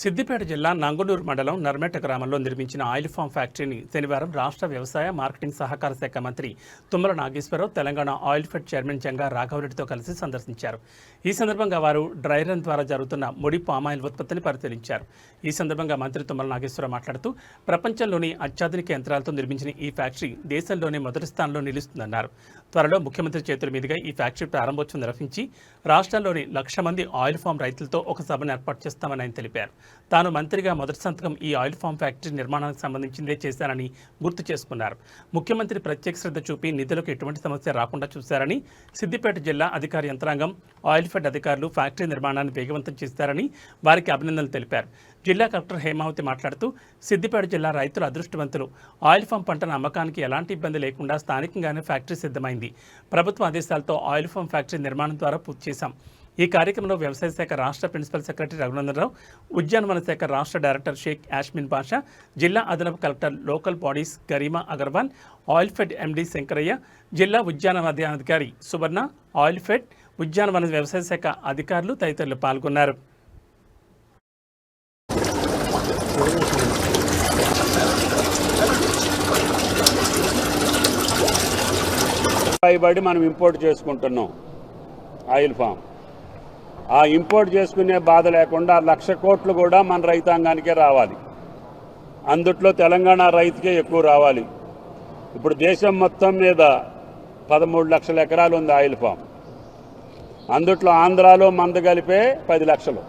సిద్దిపేట జిల్లా నంగునూరు మండలం నర్మెట గ్రామంలో నిర్మించిన ఆయిల్ ఫామ్ ఫ్యాక్టరీని శనివారం రాష్ట్ర వ్యవసాయ మార్కెటింగ్ సహకార శాఖ మంత్రి Tummala Nageswararao Telangana oil fed chairman Janga రాఘవరెడ్డితో కలిసి సందర్శించారు. ఈ సందర్భంగా వారు డ్రై రన్ ద్వారా జరుగుతున్న ముడి పామాయిల్ ఉత్పత్తిని పరిశీలించారు. ఈ సందర్భంగా మంత్రి తుమ్మల నాగేశ్వరరావు మాట్లాడుతూ ప్రపంచంలోని అత్యాధునిక యంత్రాలతో నిర్మించిన ఈ ఫ్యాక్టరీ దేశంలోనే మొదటి స్థానంలో నిలుస్తుందన్నారు. త్వరలో ముఖ్యమంత్రి చేతుల మీదుగా ఈ ఫ్యాక్టరీ ప్రారంభోత్సవం నిర్వహించి రాష్ట్రంలోని 1,00,000 మంది ఆయిల్ ఫామ్ రైతులతో ఒక సభను ఏర్పాటు చేస్తామని ఆయన తెలిపారు. తాను మంత్రిగా మొదటి సంతకం ఈ ఆయిల్ ఫామ్ ఫ్యాక్టరీ నిర్మాణానికి సంబంధించిందే చేశారని గుర్తు చేసుకున్నారు. ముఖ్యమంత్రి ప్రత్యేక శ్రద్ధ చూపి నిధులకు ఎటువంటి సమస్య రాకుండా చూశారని, సిద్దిపేట జిల్లా అధికార యంత్రాంగం, ఆయిల్ ఫెడ్ అధికారులు ఫ్యాక్టరీ నిర్మాణాన్ని వేగవంతం చేశారని వారికి అభినందనలు తెలిపారు. జిల్లా కలెక్టర్ హేమావతి మాట్లాడుతూ సిద్దిపేట జిల్లా రైతులు అదృష్టవంతులు. ఆయిల్ ఫామ్ పంటను అమ్మకానికి ఎలాంటి ఇబ్బంది లేకుండా స్థానికంగానే ఫ్యాక్టరీ సిద్ధమైంది. ప్రభుత్వ ఆదేశాలతో ఆయిల్ ఫామ్ ఫ్యాక్టరీ నిర్మాణం ద్వారా పూర్తి చేశాం. ఈ కార్యక్రమంలో వ్యవసాయ శాఖ రాష్ట్ర ప్రిన్సిపల్ సెక్రటరీ రఘునందనరావు, ఉద్యానవన శాఖ రాష్ట్ర డైరెక్టర్ షేక్ యాస్మిన్ బాషా, జిల్లా అదనపు collector local bodies Garima Agarwal, oil fed MD Shankaraiah, జిల్లా ఉద్యానవనాధికారి సువర్ణ, ఆయిల్ ఫెడ్, ఉద్యానవన వ్యవసాయ శాఖ అధికారులు తదితరులు పాల్గొన్నారు. మనం ఇంపోర్ట్ చేసుకుంటున్నాం ఆయిల్ ఫామ్. ఆ ఇంపోర్ట్ చేసుకునే బాధ లేకుండా 1,00,000 కోట్లు కూడా మన రైతాంగానికే రావాలి. అందుట్లో తెలంగాణ రైతుకే ఎక్కువ రావాలి. ఇప్పుడు దేశం మొత్తం మీద 13 లక్షల ఎకరాలు ఉంది ఆయిల్ ఫామ్. అందుట్లో ఆంధ్రాలో మంద కలిపే 10 లక్షలు.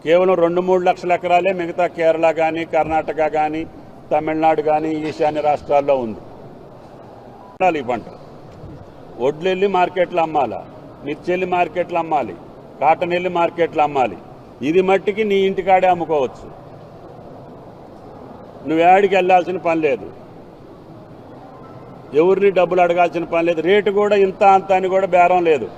కేవలం 2-3 లక్షల ఎకరాలే మిగతా కేరళ కానీ, కర్ణాటక కానీ, తమిళనాడు కానీ, ఈశాన్య రాష్ట్రాల్లో ఉంది. ఈ పంట వడ్లు వెళ్ళి మార్కెట్లో అమ్మాలా, మిర్చి వెళ్ళి మార్కెట్లో అమ్మాలి, కాటన్ వెళ్ళి మార్కెట్లో అమ్మాలి. ఇది మట్టికి నీ ఇంటికాడే అమ్ముకోవచ్చు. నువ్వేడికి వెళ్ళాల్సిన పని లేదు, ఎవరిని డబ్బులు అడగాల్సిన పని లేదు. రేటు కూడా ఇంత అంత అని కూడా బేరం లేదు.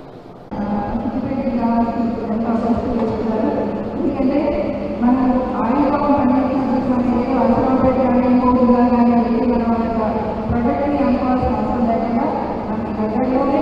ప్రొడక్ట్ని అనుకోవాల్సిన అవసరం లేకుండా మన దగ్గరలోనే